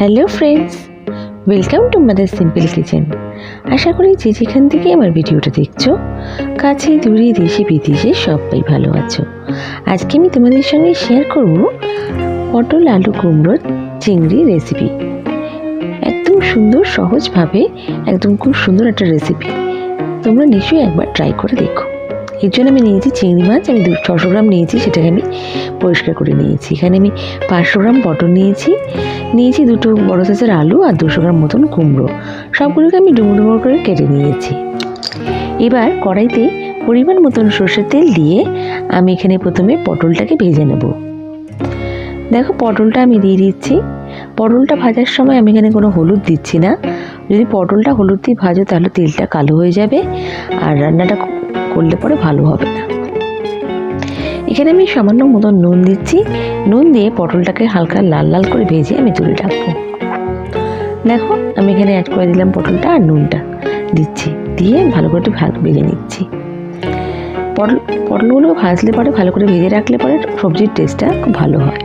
Hello friends, welcome to Mother Simple Kitchen. আশা করি যে যেখান থেকে আমার ভিডিওটা দেখছো, কাছে দূরে দেশে বিদেশে সবাই ভালো আছো। আজকে আমি তোমাদের সঙ্গে শেয়ার করব পটল আলু কুমড়োর চিংড়ি রেসিপি। একদম সুন্দর সহজভাবে একদম খুব সুন্দর একটা রেসিপি, তোমরা নিশ্চয়ই একবার ট্রাই করে দেখো। এর জন্য আমি নিয়েছি চিংড়ি মাছ, আমি 600 গ্রাম নিয়েছি, সেটাকে আমি পরিষ্কার করে নিয়েছি। এখানে আমি 500 গ্রাম পটল নিয়েছি, দুটো বড় সাইজের আলু আর 200 গ্রাম মতন কুমড়ো। সবগুলোকে আমি ডুমো ডুমো করে কেটে নিয়েছি। এবার কড়াইতে পরিমাণ মতন সর্ষের তেল দিয়ে আমি এখানে প্রথমে পটলটাকে ভেজে নেব। দেখো পটলটা আমি দিয়ে দিচ্ছি। পটলটা ভাজার সময় আমি এখানে কোনো হলুদ দিচ্ছি না। যদি পটলটা হলুদ দিয়ে ভাজো তাহলে তেলটা কালো হয়ে যাবে আর রান্নাটা করলে পরে ভালো হবে না। এখানে আমি সামান্য মতন নুন দিচ্ছি। নুন দিয়ে পটলটাকে হালকা লাল লাল করে ভেজে আমি তুলে রাখবো। দেখো আমি এখানে অ্যাড করে দিলাম পটলটা আর নুনটা দিচ্ছি, দিয়ে ভালো করে ভেজে নিচ্ছি। পটলগুলো ভাজলে পরে ভালো করে ভেজে রাখলে পরে সবজির টেস্টটা খুব ভালো হয়।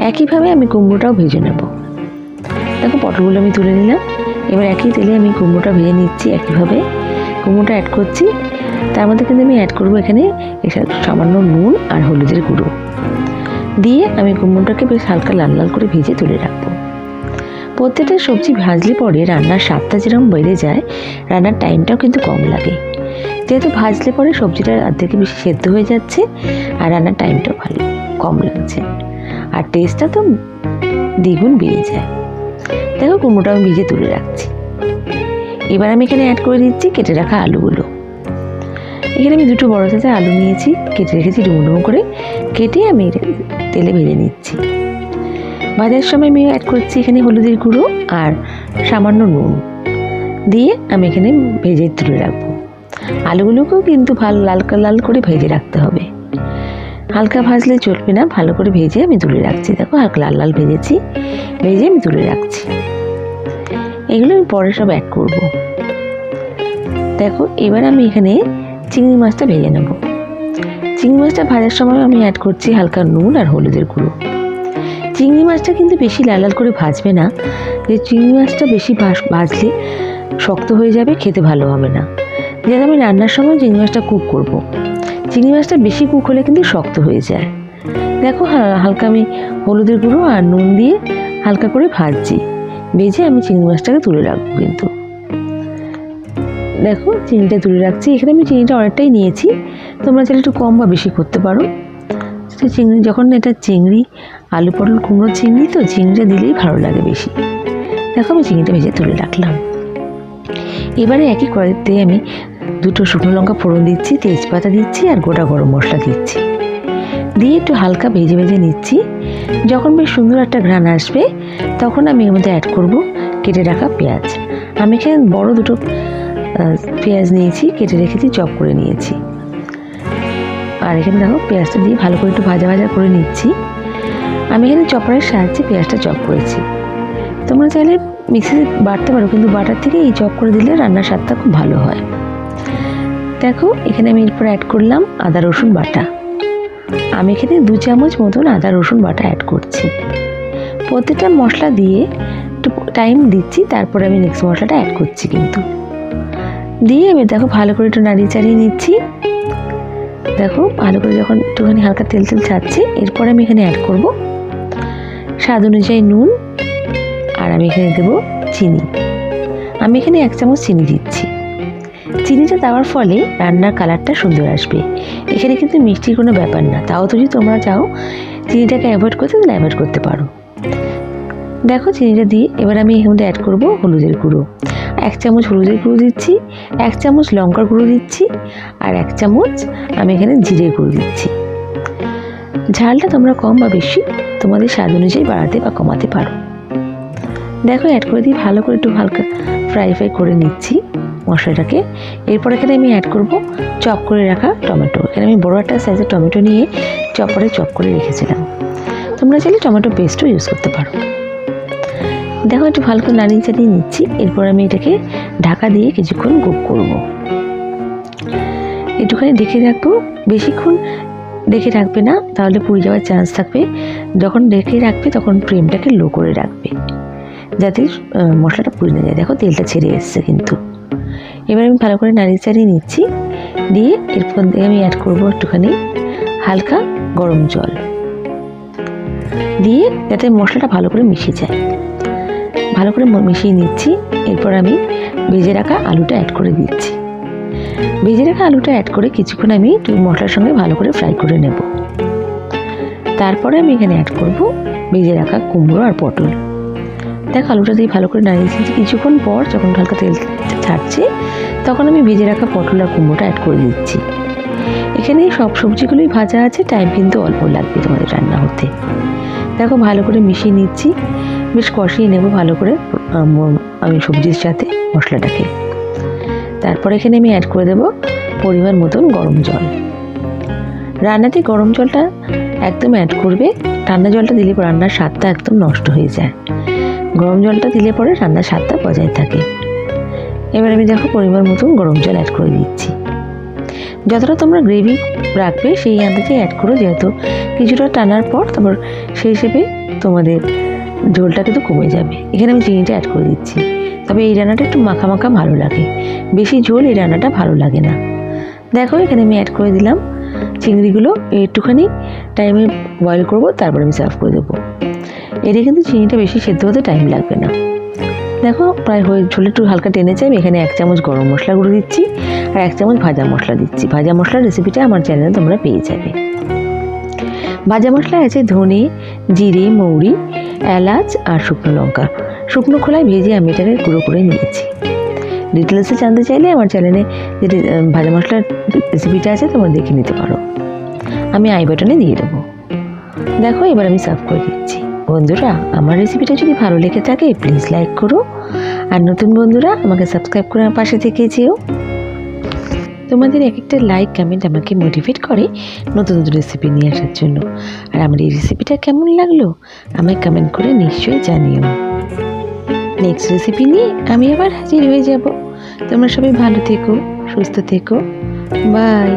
একইভাবে আমি কুমড়োটাও ভেজে নেব। দেখো পটলগুলো আমি তুলে নিলাম। এবার একই তেলে আমি কুমড়োটা ভেজে নিচ্ছি। একইভাবে কুমড়োটা অ্যাড করছি। তার মধ্যে কিন্তু আমি অ্যাড করবো এখানে সামান্য নুন আর হলুদের গুঁড়ো দিয়ে আমি কুমড়োটাকে বেশ হালকা লাল লাল করে ভেজে তুলে রাখবো। প্রত্যেকটা সবজি ভাজলে পরে রান্নার স্বাদটা যেরকম বেড়ে যায়, রান্নার টাইমটাও কিন্তু কম লাগে। যেহেতু ভাজলে পরে সবজিটা অর্ধেকে বেশি সেদ্ধ হয়ে যাচ্ছে আর রান্নার টাইমটাও ভালো কম লাগছে আর টেস্টটা তো দ্বিগুণ বেড়ে যায়। দেখো কুমড়োটা আমি ভেজে তুলে রাখছি। এবার আমি এখানে অ্যাড করে দিচ্ছি কেটে রাখা আলুগুলো। এখানে আমি দুটো বড় সাইজের আলু নিয়েছি, কেটে রেখেছি ডুমো ডুমো করে কেটে আমি তেলে ভেজে নিচ্ছি। ভাজার সময় আমি অ্যাড করছি এখানে হলুদের গুঁড়ো আর সামান্য নুন দিয়ে আমি এখানে ভেজে তুলে রাখবো। আলুগুলোকেও কিন্তু ভালো লাল করে ভেজে রাখতে হবে, হালকা ভাজলে চলবে না, ভালো করে ভেজে আমি তুলে রাখছি। দেখো হালকা লাল লাল ভেজে আমি তুলে রাখছি। এগুলো আমি পরে সব অ্যাড করব। দেখো এবার আমি এখানে চিংড়ি মাছটা ভেজে নেব। চিংড়ি মাছটা ভাজার সময় আমি অ্যাড করছি হালকা নুন আর হলুদের গুঁড়ো। চিংড়ি মাছটা কিন্তু বেশি লাল লাল করে ভাজবে না, যে চিংড়ি মাছটা বেশি ভাজলে শক্ত হয়ে যাবে, খেতে ভালো হবে না। যেহেতু আমি রান্নার সময় চিংড়ি মাছটা কুক করব, চিংড়ি মাছটা বেশি কুক হলে কিন্তু শক্ত হয়ে যায়। দেখো হালকা আমি হলুদের গুঁড়ো আর নুন দিয়ে হালকা করে ভেজে আমি চিংড়ি মাছটাকে তুলে রাখবো। কিন্তু দেখো চিংড়িটা তুলে রাখছি। এখানে আমি চিংড়িটা অনেকটাই নিয়েছি, তোমরা চাইলে একটু কম বা বেশি করতে পারো। চিংড়ি যখন এটা চিংড়ি আলু পটল কুমড়ো চিংড়ি, তো চিংড়িটা দিলেই ভালো লাগে বেশি। দেখো আমি চিংড়িটা ভেজে তুলে রাখলাম। এবারে একই কড়াইতে আমি দুটো শুকনো লঙ্কা ফোড়ন দিচ্ছি, তেজপাতা দিচ্ছি আর গোটা গরম মশলা দিচ্ছি, দিয়ে একটু হালকা ভেজে নিচ্ছি। যখন বেশ সুন্দর একটা ঘ্রাণ আসবে তখন আমি এর মধ্যে অ্যাড করব কেটে রাখা পেঁয়াজ। আমি এখানে বড় দুটো পেঁয়াজ নিয়েছি, কেটে রেখেছি, চপ করে নিয়েছি। আর এখানে দেখো পেঁয়াজটা দিয়ে ভালো করে একটু ভাজা করে নিচ্ছি। আমি এখানে চপারের সাহায্যে পেঁয়াজটা চপ করেছি। তোমরা চাইলে মিক্সিতে বাটতে পারো, কিন্তু বাটার থেকে এই চপ করে দিলে রান্নার স্বাদটা খুব ভালো হয়। দেখো এখানে আমি এরপর অ্যাড করলাম আদা রসুন বাটা। আমি এখানে 2 চামচ মতন আদা রসুন বাটা অ্যাড করছি। প্রত্যেকটা মশলা দিয়ে একটু টাইম দিচ্ছি, তারপরে আমি নেক্সট মশলাটা অ্যাড করছি। কিন্তু দিয়ে আমি দেখো ভালো করে একটু নাড়িয়ে চাড়িয়ে নিচ্ছি। দেখো ভালো করে যখন একটুখানি হালকা তেল ছাড়ছে, এরপরে আমি এখানে অ্যাড করব স্বাদ অনুযায়ী নুন আর আমি এখানে দেবো চিনি। আমি এখানে 1 চামচ চিনি দিচ্ছি। চিনিটা দেওয়ার ফলে রান্নার কালারটা সুন্দর আসবে। এখানে কিন্তু মিষ্টির কোনো ব্যাপার না, তাও যদি তোমরা চাও চিনিটাকে অ্যাভয়েড করতে তাহলে অ্যাভয়েড করতে পারো। দেখো চিনিটা দিয়ে এবার আমি এর মধ্যে অ্যাড করবো হলুদের গুঁড়ো। 1 চামচ হলুদের গুঁড়ো দিচ্ছি, 1 চামচ লঙ্কার গুঁড়ো দিচ্ছি আর 1 চামচ আমি এখানে জিরে গুঁড়ো দিচ্ছি। ঝালটা তোমরা কম বা বেশি তোমাদের স্বাদ অনুযায়ী বাড়াতে বা কমাতে পারো। দেখো অ্যাড করে দিয়ে ভালো করে একটু হালকা ফ্রাই করে নিচ্ছি মশলাটাকে। এরপর এখানে আমি অ্যাড করব চপ করে রাখা টমেটো। এখানে আমি বড় একটা সাইজের টমেটো নিয়ে চপ করে রেখেছিলাম। তোমরা চাইলে টমেটো পেস্টও ইউজ করতে পারো। দেখো একটু ভালো করে নাড়িয়ে চাড়িয়ে নিচ্ছি। এরপর আমি এটাকে ঢাকা দিয়ে কিছুক্ষণ কুক করব। একটুখানি ঢেকে রাখবো। বেশিক্ষণ ঢেকে রাখবে না, তাহলে পুড়ে যাওয়ার চান্স থাকবে। যখন ঢেকে রাখবে তখন ফ্লেমটাকে লো করে রাখবে, যাতে মশলাটা পুড়ে না যায়। দেখো তেলটা ছেড়ে এসছে কিন্তু। এবার আমি ভালো করে নাড়িয়ে চাড়িয়ে নিচ্ছি। দিয়ে এরপর থেকে আমি অ্যাড করবো একটুখানি হালকা গরম জল দিয়ে, যাতে মশলাটা ভালো করে মিশে যায়। ভালো করে মিশিয়ে নিচ্ছি। এরপর আমি ভেজে রাখা আলুটা অ্যাড করে দিচ্ছি। ভেজে রাখা আলুটা অ্যাড করে কিছুক্ষণ আমি মশলার সঙ্গে ভালো করে ফ্রাই করে নেব। তারপরে আমি এখানে অ্যাড করব ভেজে রাখা কুমড়ো আর পটল। দেখো আলুটা দিয়ে ভালো করে নাড়িয়ে দিচ্ছি। কিছুক্ষণ পর যখন হালকা তেল ছাড়ছে তখন আমি ভেজে রাখা পটল আর কুমড়োটা অ্যাড করে দিচ্ছি। এখানে সব সবজিগুলোই ভাজা আছে, টাইম কিন্তু অল্প লাগবে তোমাদের রান্না হতে। দেখো ভালো করে মিশিয়ে নিচ্ছি, বেশ কষিয়ে নেব ভালো করে আমি সবজির সাথে মশলাটাকে। তারপর এখানে আমি অ্যাড করে দেবো পরিমাণ মতন গরম জল। রান্নাতে গরম জলটা একদম অ্যাড করবে, ঠান্ডা জলটা দিলে রান্নার স্বাদটা একদম নষ্ট হয়ে যায়। গরম জলটা দিলে পরে রান্নার স্বাদটা বজায় থাকে। এবার আমি দেখো পরিমাণ মতন গরম জল অ্যাড করে দিচ্ছি। যতটা তোমরা গ্রেভি রাখবে সেই আন্দাজে অ্যাড করো, যেহেতু কিছুটা টানার পর তারপর সেই হিসেবে তোমাদের ঝোলটা কিন্তু কমে যাবে। এখানে আমি চিনিটা অ্যাড করে দিচ্ছি। তবে এই রান্নাটা একটু মাখা মাখা ভালো লাগে, বেশি ঝোল এই রান্নাটা ভালো লাগে না। দেখো এখানে আমি অ্যাড করে দিলাম চিংড়িগুলো। একটুখানি টাইমে বয়েল করবো, তারপর আমি সার্ভ করে দেবো। এটা কিন্তু চিনিটা বেশি সেদ্ধ হতে টাইম লাগবে না। দেখো প্রায় ঝোলে একটু হালকা টেনেছে। আমি এখানে 1 চামচ গরম মশলা গুঁড়ো দিচ্ছি আর 1 চামচ ভাজা মশলা দিচ্ছি। ভাজা মশলার রেসিপিটা আমার চ্যানেলে তোমরা পেয়ে যাবে। ভাজা মশলা আছে ধনে, জিরে, মৌরি, এলাচ আর শুকনো লঙ্কা। শুকনো খোলায় ভেজে আমি এটাকে গুঁড়ো করে নিয়েছি। ডিটেলসে জানতে চাইলে আমার চ্যানেলে যে ভাজা মশলার রেসিপিটা আছে তোমরা দেখে নিতে পারো, আমি আই বাটনে দিয়ে দেবো। দেখো এবার আমি সার্ভ করে দিচ্ছি। বন্ধুরা আমার রেসিপিটা যদি ভালো লেগে থাকে প্লিজ লাইক করো, আর নতুন বন্ধুরা আমাকে সাবস্ক্রাইব করে আমার পাশে থেকে যেও। তোমাদের এক একটা লাইক কমেন্ট আমাকে মোটিভেট করে নতুন নতুন রেসিপি নিয়ে আসার জন্য। আর আমার এই রেসিপিটা কেমন লাগলো আমায় কমেন্ট করে নিশ্চয়ই জানিও। নেক্সট রেসিপি নিয়ে আমি আবার হাজির হয়ে যাব। তোমরা সবাই ভালো থেকো, সুস্থ থেকো, বাই।